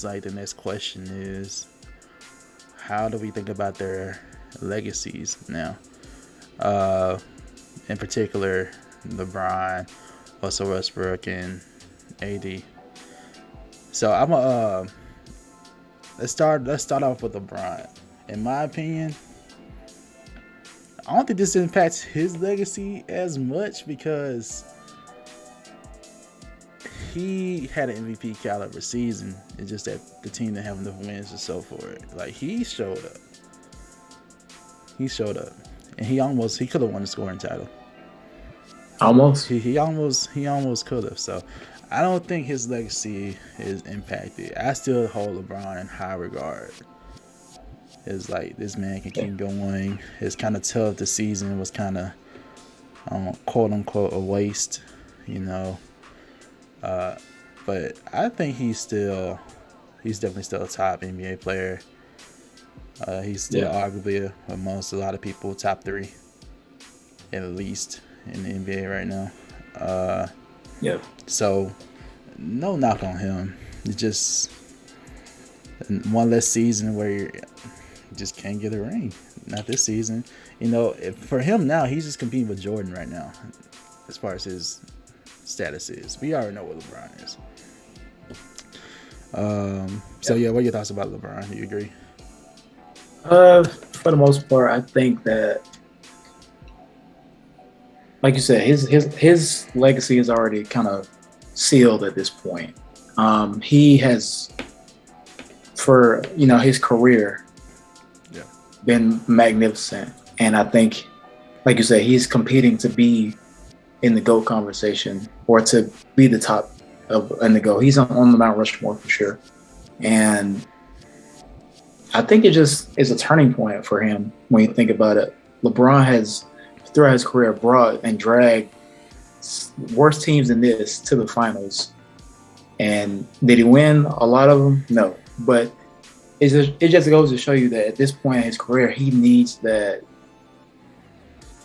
like the next question is, how do we think about their legacies now? In particular, LeBron, Russell Westbrook, and AD. So I'm a let's start off with LeBron. In my opinion, I don't think this impacts his legacy as much because he had an MVP caliber season. It's just that the team didn't have enough wins to show for it. Like, he showed up. And he could have won the scoring title. Almost. He almost could have. So I don't think his legacy is impacted. I still hold LeBron in high regard. It's like, this man can keep going. It's kind of tough. The season was kind of quote unquote a waste, you know. But I think he's definitely still a top NBA player. He's still arguably amongst a lot of people top 3, at least in the NBA right now. So no knock on him. It's just one less season where you just can't get a ring. Not this season. You know, for him now, he's just competing with Jordan right now, as far as his status is. We already know what LeBron is. So what are your thoughts about LeBron? Do you agree? For the most part, I think that, like you said, his legacy is already kind of sealed at this point. He has, for his career, been magnificent, and I think, like you said, he's competing to be in the GOAT conversation, or to be the top in the GOAT. He's on the Mount Rushmore for sure, and I think it just is a turning point for him when you think about it. LeBron has, throughout his career, brought and dragged worse teams than this to the finals. And did he win a lot of them? No. But it just goes to show you that at this point in his career, he needs that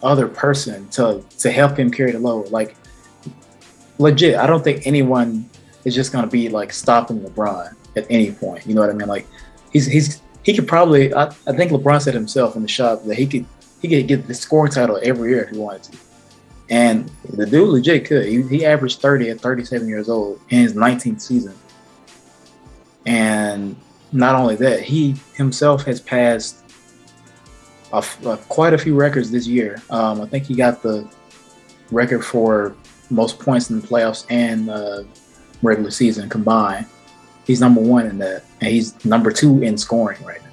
other person to help him carry the load. Like, legit, I don't think anyone is just going to be like stopping LeBron at any point. You know what I mean? Like, he could probably, I think LeBron said himself in the shop that he could get the scoring title every year if he wanted to. And the dude legit could. He averaged 30 at 37 years old in his 19th season. And not only that, he himself has passed quite a few records this year. I think he got the record for most points in the playoffs and regular season combined. He's number 1 in that, and he's number 2 in scoring right now.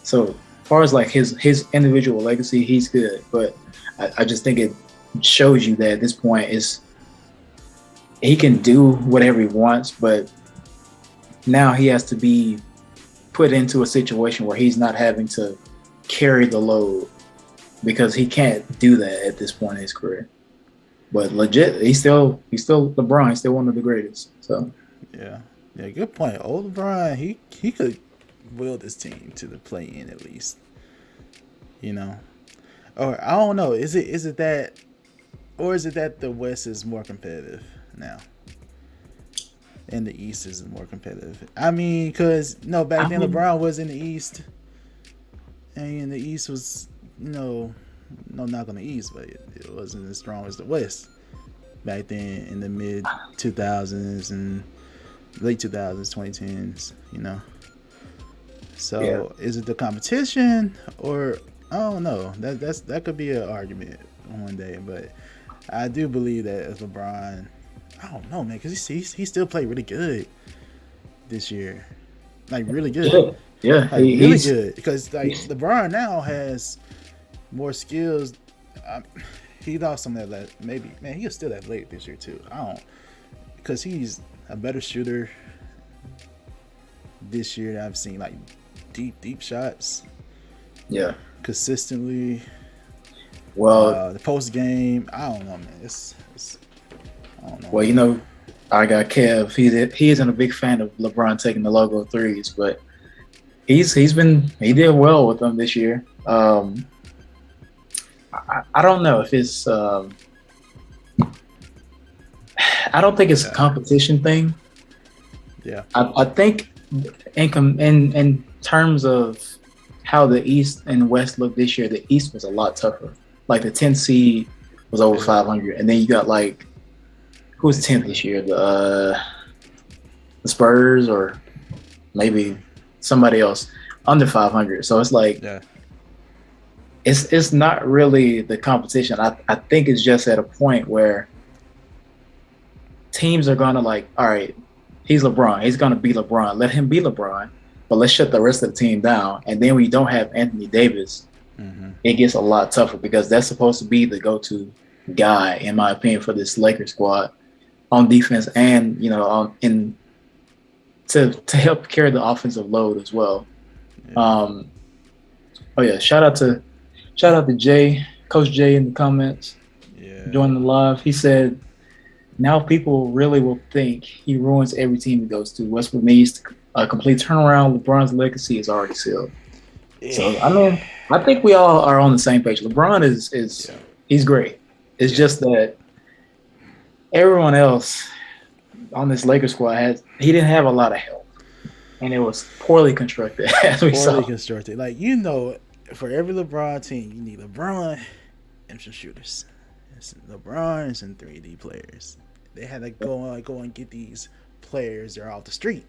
So as far as like his individual legacy, he's good. But I just think it shows you that at this point he can do whatever he wants, but now he has to be put into a situation where he's not having to carry the load, because he can't do that at this point in his career. But legit, he's still LeBron. He's still one of the greatest. So yeah, good point. Old LeBron, he could will this team to the play-in at least. You know, or I don't know. Is it that, or is it that the West is more competitive now, and the East is more competitive? I mean, because back then LeBron was in the East, and the East was, no knock on the East, but it wasn't as strong as the West back then in the mid 2000s and late 2000s, 2010s. So is it the competition, or I don't know? That could be an argument one day, but I do believe that as LeBron, I don't know, man, because he still played really good this year, like really good. Yeah, like, really good, because like LeBron now has more skills. He lost some of that. Maybe, man, he'll still athletic this year too. Because he's a better shooter this year that I've seen, like deep shots. Yeah, consistently. Well, the post game, I don't know, man. It's I don't know. Well, I got Kev. He isn't a big fan of LeBron taking the logo threes, but he did well with them this year. I don't know if it's I don't think it's a competition thing. Yeah. I think in terms of how the East and West looked this year, the East was a lot tougher. Like the 10th seed was over 500, and then you got like who was 10th this year? The Spurs or maybe somebody else under 500. So it's like it's not really the competition. I think it's just at a point where teams are gonna like, all right, he's LeBron. He's gonna be LeBron. Let him be LeBron. But let's shut the rest of the team down. And then we don't have Anthony Davis. It gets a lot tougher because that's supposed to be the go-to guy, in my opinion, for this Lakers squad on defense and to help carry the offensive load as well. Shout out to Jay, Coach Jay in the comments. Joining the live. He said, now people really will think he ruins every team he goes to. Westbrook needs a complete turnaround. LeBron's legacy is already sealed. So I mean, I think we all are on the same page. LeBron is he's great. It's just that everyone else on this Lakers squad he didn't have a lot of help, and it was poorly constructed as we saw. Constructed, like for every LeBron team, you need LeBron and some shooters. It's LeBron and some 3D players. They had to go and get these players that are off the street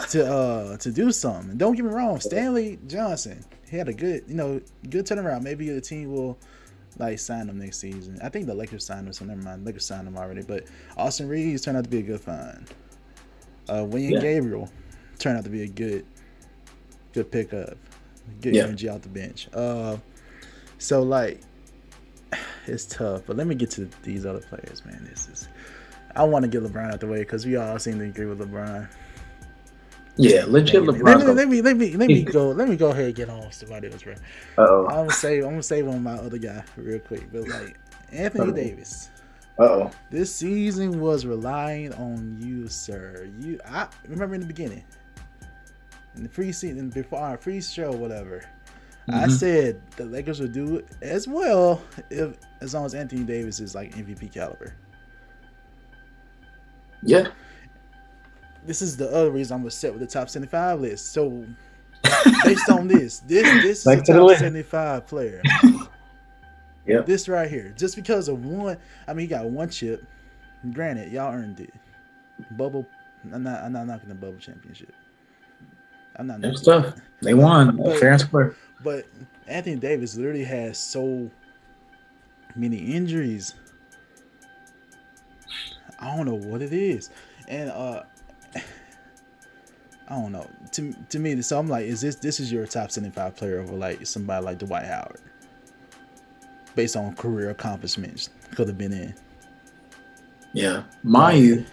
to do something. And don't get me wrong, Stanley Johnson, he had a good turnaround. Maybe the team will sign him next season. I think the Lakers signed him, so never mind. Lakers signed him already. But Austin Reeves turned out to be a good find. William Gabriel turned out to be a good pickup. Good energy off the bench. So it's tough. But let me get to these other players, man. I want to get LeBron out the way because we all seem to agree with LeBron. Yeah, legit LeBron. Let me go ahead and get on somebody else, bro. I'm gonna save on my other guy real quick. But Anthony Davis. This season was relying on you, sir. I remember in the beginning, in the preseason, before our pre-show, whatever. I said the Lakers would do it as well as long as Anthony Davis is MVP caliber. Yeah. This is the other reason I'm upset with the top 75 list. So, based on this is a top 75 player. Yeah. This right here, just because of one. I mean, he got one chip. Granted, y'all earned it. Bubble. I'm not knocking the bubble championship. I'm not. That's tough. They won fair and square. But Anthony Davis literally has so many injuries. I don't know what it is, and I don't know. To me, so I'm like, this is your top 75 player over somebody like Dwight Howard, based on career accomplishments could have been in. Yeah, mind you,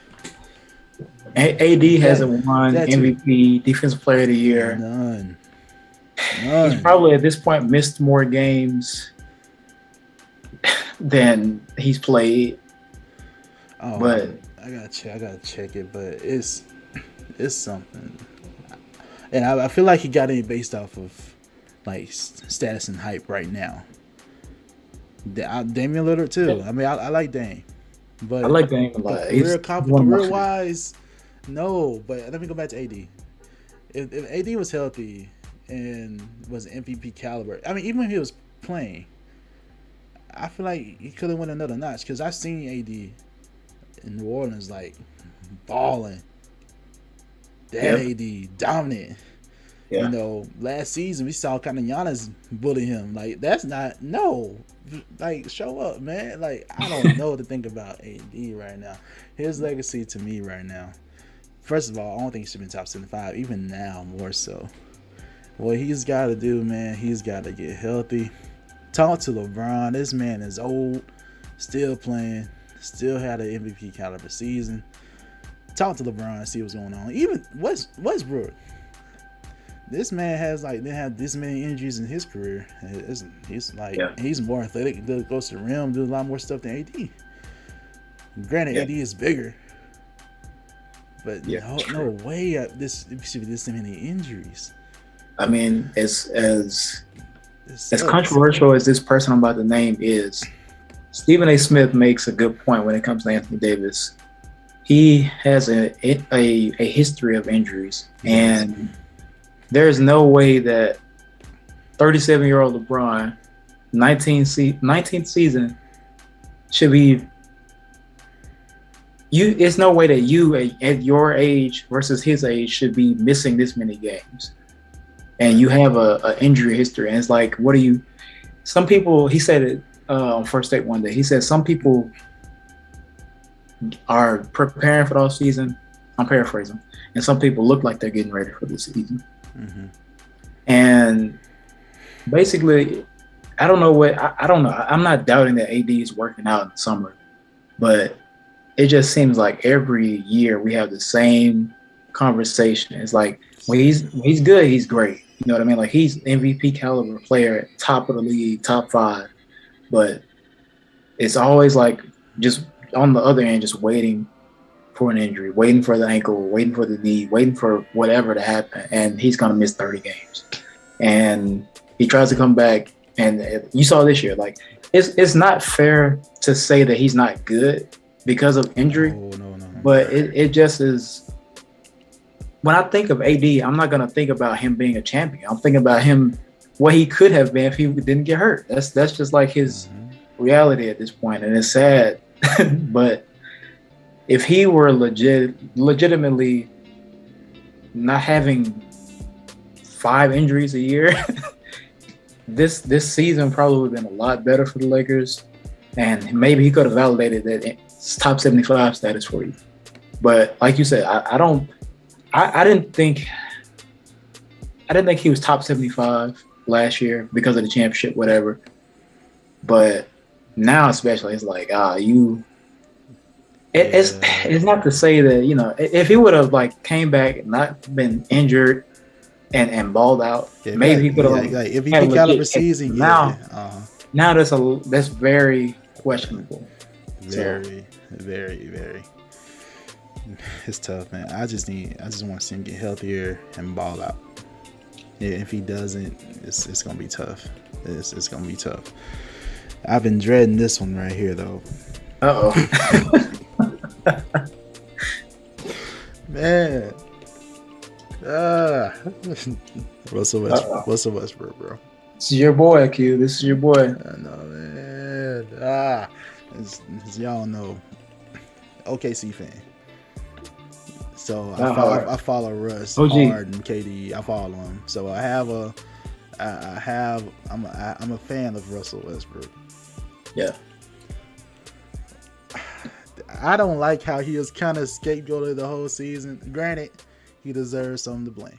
AD hasn't won MVP, Defensive Player of the Year. None. He's probably at this point missed more games than he's played. Oh, but I gotta check it, but it's something, and I feel like he got it based off of status and hype right now. Damian Lillard too. I mean, I like Dame, but I like Dame a lot. Career wise, no. But let me go back to AD. If AD was healthy and was MVP caliber, I mean, even when he was playing, I feel like he could have went another notch because I've seen AD in New Orleans balling. AD dominant. Yeah. Last season we saw kind of Giannis bully him. That's not show up, man. I don't know what to think about AD right now. His legacy to me right now. First of all, I don't think he should be top 75. Even now, more so. What he's got to do, man, he's got to get healthy. Talk to LeBron. This man is old, still playing, still had an MVP caliber season. Talk to LeBron and see what's going on. Even Westbrook. This man didn't have this many injuries in his career. He's more athletic, goes to the rim, does a lot more stuff than AD. Granted, AD is bigger, but no way this should be this many injuries. I mean, as controversial as this person I'm about to name is, Stephen A. Smith makes a good point when it comes to Anthony Davis. he has a history of injuries, and there's no way that 37-year-old LeBron, 19th season, should be. It's no way that you at your age versus his age should be missing this many games, and you have a injury history. And it's like, what do you? Some people, he said it on First Take one day. He said some people are preparing for the off season. I'm paraphrasing, and some people look like they're getting ready for the season. Mm-hmm. And basically, I don't know what I don't know. I'm not doubting that AD is working out in the summer, but it just seems like every year we have the same conversation. It's like when he's good, he's great. You know what I mean? Like he's MVP caliber player, top of the league, top 5. But it's always like just on the other end, just waiting for an injury, waiting for the ankle, waiting for the knee, waiting for whatever to happen, and he's gonna miss 30 games. And he tries to come back, and you saw this year, like it's not fair to say that he's not good because of injury. No. But it just is. When I think of AD, I'm not gonna think about him being a champion. I'm thinking about him, what he could have been if he didn't get hurt. That's just like his reality at this point, and it's sad. But if he were legitimately not having 5 injuries a year, this season probably would have been a lot better for the Lakers, and maybe he could have validated that it's top 75 status for you. But like you said, I didn't think he was top 75 last year because of the championship, whatever. But now especially, it's like it's not to say that, you know, if he would have like came back and not been injured and balled out, maybe he could have like if he had caliber season. Now that's very questionable. Very. It's tough, man. I just want to see him get healthier and ball out. Yeah, if he doesn't, it's gonna be tough. It's gonna be tough. I've been dreading this one right here, though. Man. Russell Westbrook, bro. This is your boy, Q. This is your boy. I know, man. As y'all know, OKC fan. So I follow Russ hard and KD. I follow him. So I'm a fan of Russell Westbrook. Yeah. I don't like how he was kind of scapegoated the whole season. Granted, he deserves some of the blame.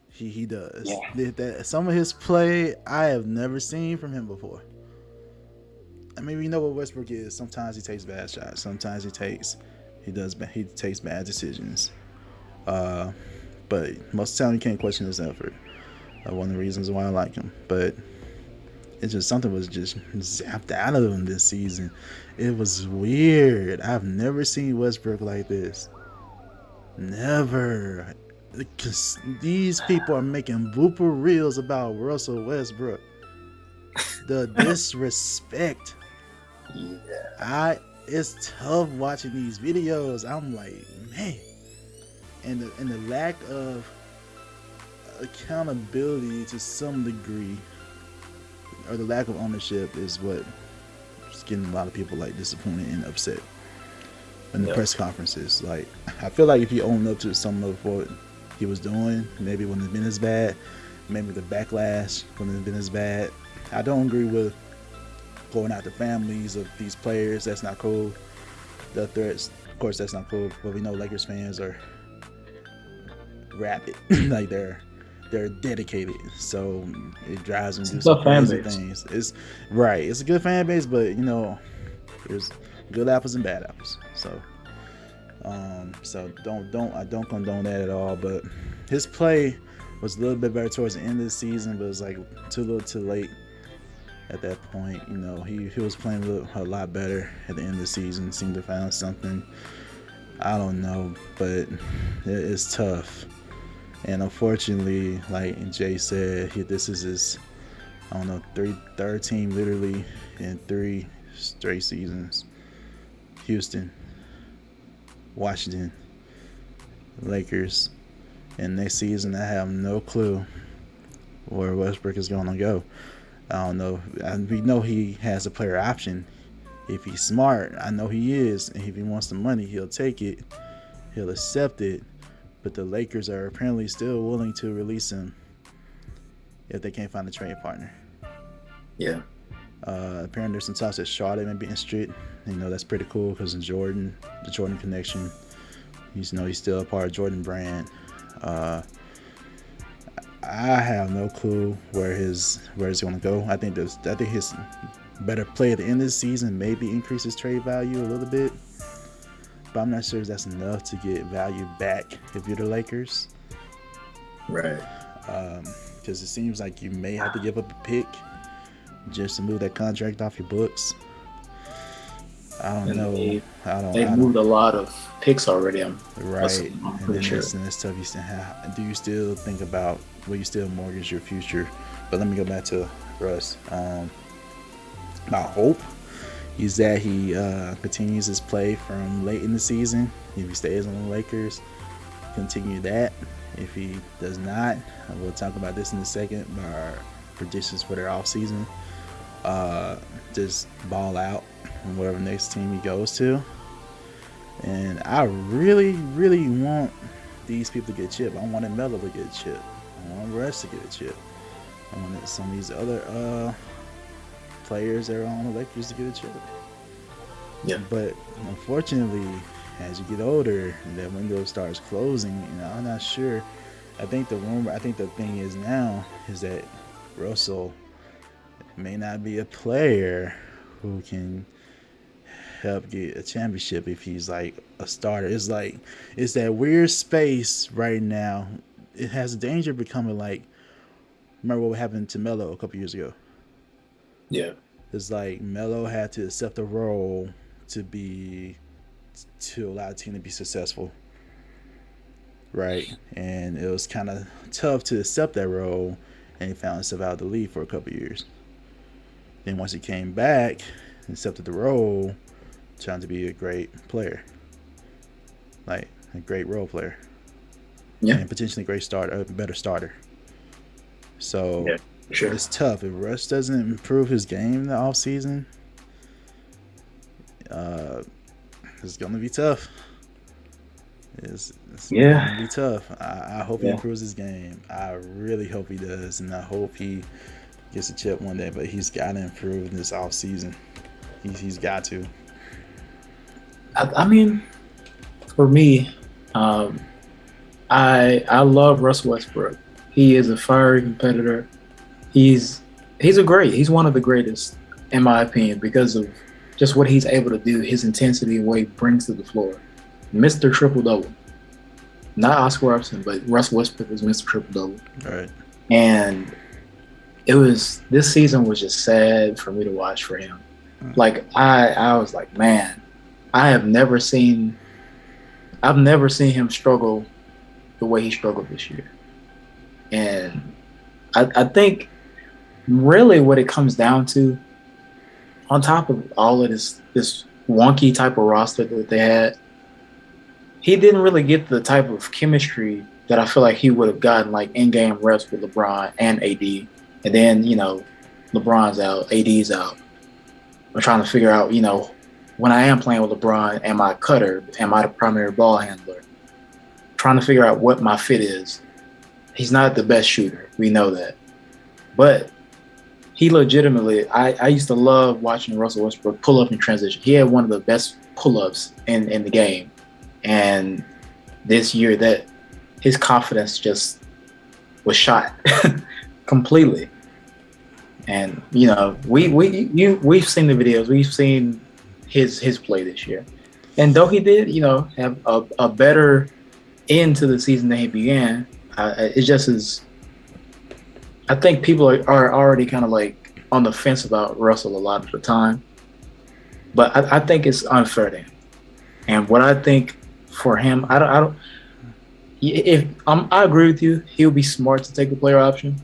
He does. Yeah. Some of his play I have never seen from him before. I mean, we know what Westbrook is. Sometimes he takes bad shots. Sometimes he takes bad decisions. But most of the time you can't question his effort. One of the reasons why I like him. But it's just something was just zapped out of him this season. It was weird. I've never seen Westbrook like this. Never. Because these people are making blooper reels about Russell Westbrook. The disrespect. Yeah. It's tough watching these videos. I'm like, man. And the lack of accountability to some degree, or the lack of ownership, is what is getting a lot of people like disappointed and upset in the press conferences. Like, I feel like if he owned up to some of what he was doing, maybe it wouldn't have been as bad. Maybe the backlash wouldn't have been as bad. I don't agree with going out the families of these players. That's not cool. The threats, of course, that's not cool. But we know Lakers fans are rabid. Like they're dedicated. So it drives them to do some crazy things. It's right. It's a good fan base, but you know, there's good apples and bad apples. So I don't condone that at all. But his play was a little bit better towards the end of the season, but it was like too little too late. At that point, you know, he was playing a lot better at the end of the season. Seemed to find something. I don't know, but it's tough. And unfortunately, like Jay said, this is his, I don't know, third team literally in 3 straight seasons. Houston. Washington, Lakers, and next season I have no clue where Westbrook is going to go. I don't know. We know he has a player option. If he's smart, I know he is, and if he wants the money, he'll take it. He'll accept it. But the Lakers are apparently still willing to release him if they can't find a trade partner. Yeah. Apparently there's some talks that Charlotte may be interested. You know, that's pretty cool because of Jordan, the Jordan connection. He's still a part of Jordan brand. I have no clue where he's going to go. I think his better play at the end of the season maybe increase his trade value a little bit, but I'm not sure if that's enough to get value back if you're the Lakers. Right. Because it seems like you may have to give up a pick just to move that contract off your books. I don't know. They've moved a lot of picks already. I'm pretty sure. And it's tough. Do you still think about, will you still mortgage your future? But let me go back to Russ. My hope is that he continues his play from late in the season. If he stays on the Lakers, continue that. If he does not, we'll talk about this in a second, our predictions for their offseason. Just ball out on whatever next team he goes to. And I really, really want these people to get a chip. I wanted Melo to get a chip. I want Russ to get a chip. I wanted some of these other players that are on the Lakers to get a chip. Yeah. But unfortunately, as you get older and that window starts closing, I'm not sure. I think the thing is now is that Russell may not be a player who can help get a championship if he's like a starter. It's that weird space right now. It has a danger of becoming like, remember what happened to Melo a couple years ago? Yeah. It's like Melo had to accept a role to allow the team to be successful. Right. And it was kind of tough to accept that role, and he found himself out of the league for a couple years. Then once he came back and accepted the role, trying to be a great player. Like a great role player. Yeah. And potentially a better starter. So yeah, sure. It's tough. If Russ doesn't improve his game in the offseason, it's going to be tough. It's going to be tough. I hope he improves his game. I really hope he does, and I hope he gets a chip one day, but he's got to improve in this offseason. He's got to. I mean, for me, I love Russell Westbrook. He is a fiery competitor. He's one of the greatest, in my opinion, because of just what he's able to do, his intensity and what he brings to the floor. Mr. Triple-Double. Not Oscar Robertson, but Russell Westbrook was Mr. Triple-Double. All right. And this season was just sad for me to watch for him. Like, I was like, man, I've never seen him struggle the way he struggled this year. And I think really what it comes down to, on top of all of this wonky type of roster that they had, he didn't really get the type of chemistry that I feel like he would have gotten, like in-game reps with LeBron and AD. And then, LeBron's out, AD's out. I'm trying to figure out, when I am playing with LeBron, am I a cutter? Am I the primary ball handler? Trying to figure out what my fit is. He's not the best shooter. We know that. But he legitimately, I used to love watching Russell Westbrook pull up in transition. He had one of the best pull-ups in the game. And this year, that his confidence just was shot completely. And we've seen the videos, we've seen his play this year, and though he did have a better end to the season than he began, it just is. I think people are already kind of like on the fence about Russell a lot of the time, but I think it's unfair to him. And what I think for him, I agree with you. He would be smart to take the player option.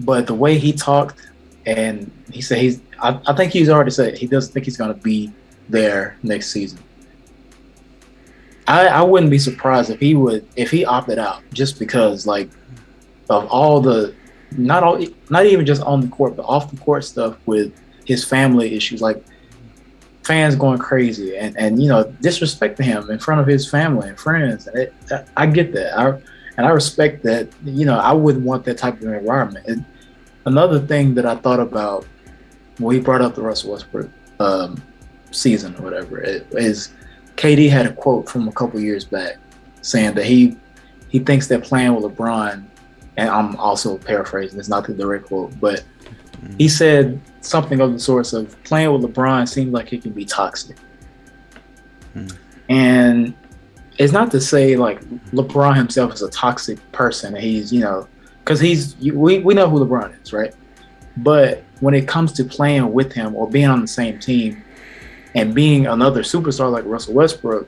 But the way he talked, and he said I think he's already said he doesn't think he's going to be there next season. I wouldn't be surprised if he opted out just because like of all the not even just on the court but off the court stuff with his family issues, like fans going crazy and disrespecting him in front of his family and friends. And I get that. I respect that. I wouldn't want that type of environment. And another thing that I thought about when he brought up the Russell Westbrook season or whatever is KD had a quote from a couple years back saying that he thinks that playing with LeBron, and I'm also paraphrasing, it's not the direct quote, but he said something of the sorts of playing with LeBron seems like it can be toxic. And it's not to say like LeBron himself is a toxic person. He's, because we know who LeBron is, right? But when it comes to playing with him or being on the same team and being another superstar like Russell Westbrook,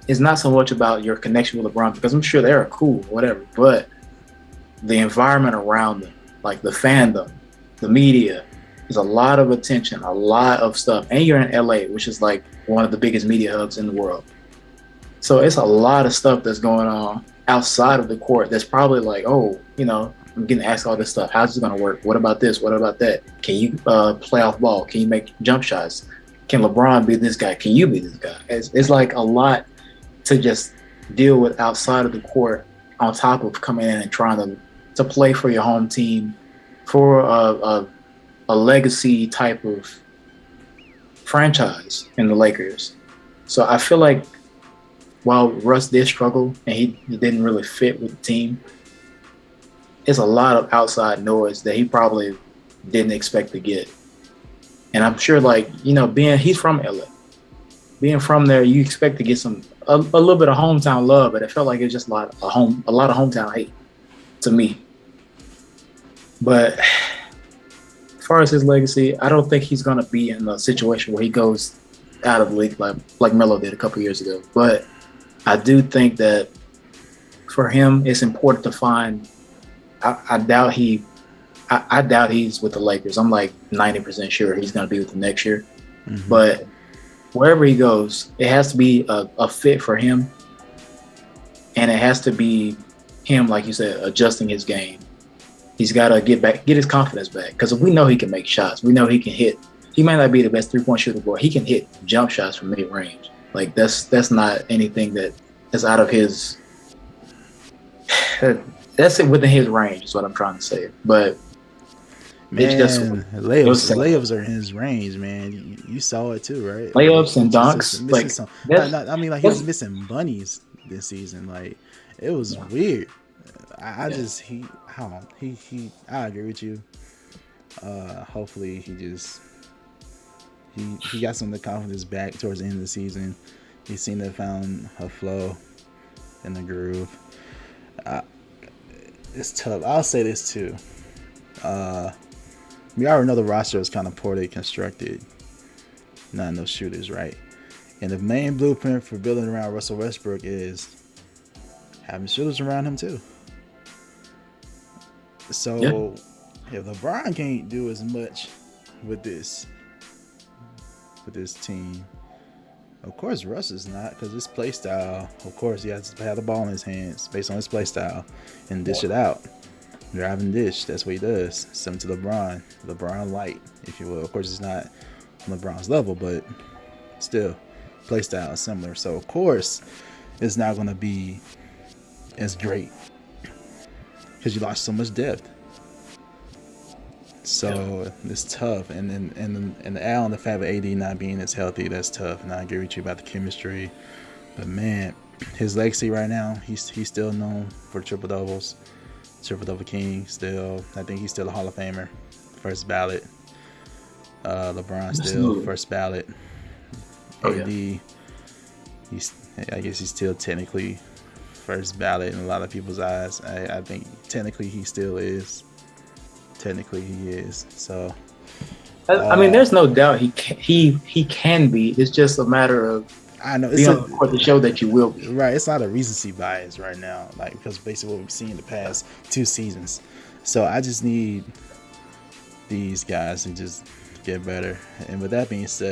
it's not so much about your connection with LeBron, because I'm sure they're cool, whatever, but the environment around them, like the fandom, the media, there's a lot of attention, a lot of stuff. And you're in LA, which is like one of the biggest media hubs in the world. So it's a lot of stuff that's going on outside of the court that's probably like, oh, I'm getting asked all this stuff. How's it going to work? What about this? What about that? Can you play off ball? Can you make jump shots? Can LeBron be this guy? Can you be this guy? It's like a lot to just deal with outside of the court, on top of coming in and trying to play for your home team, for a legacy type of franchise in the Lakers. So I feel like while Russ did struggle and he didn't really fit with the team, it's a lot of outside noise that he probably didn't expect to get. And I'm sure, like, he's from LA. Being from there, you expect to get a little bit of hometown love, but it felt like it was just a lot of hometown hate to me. But as far as his legacy, I don't think he's gonna be in a situation where he goes out of the league like Melo did a couple years ago. But I do think that for him, it's important to find. I doubt he's with the Lakers. I'm like 90% sure he's gonna be with them next year. Mm-hmm. But wherever he goes, it has to be a fit for him, and it has to be him, like you said, adjusting his game. He's got to get his confidence back, because we know he can make shots. We know he can hit. He might not be the best three-point shooter, but he can hit jump shots from mid-range. Like that's not anything that's out of his. That's within his range, is what I'm trying to say. But man, layups are in his range, man. You saw it too, right? Layups and dunks. He was missing bunnies this season. Like, it was weird. I agree with you. Hopefully he got some of the confidence back towards the end of the season. He seemed to have found a flow in the groove. It's tough. I'll say this too. We already know the roster is kind of poorly constructed. Not enough shooters, right? And the main blueprint for building around Russell Westbrook is having shooters around him too. So if LeBron can't do as much with this team, of course Russ is not, because his play style, of course he has to have the ball in his hands based on his play style and dish it out. Driving dish, that's what he does. Similar to LeBron light, if you will. Of course it's not on LeBron's level, but still play style is similar. So of course it's not going to be as great, because you lost so much depth. So it's tough, and the add on the fact of AD not being as healthy, that's tough. And I agree with you about the chemistry, but man, his legacy right now, he's still known for triple double king. Still, I think he's still a Hall of Famer, first ballot. LeBron still first ballot. AD, I guess he's still technically first ballot in a lot of people's eyes. I think technically he still is. Technically he is. So I mean, there's no doubt he can be. It's just a matter of being on the court to show that you will be. Right. It's not a recency bias right now, like, because basically what we've seen in the past 2 seasons. So I just need these guys to just get better. And with that being said,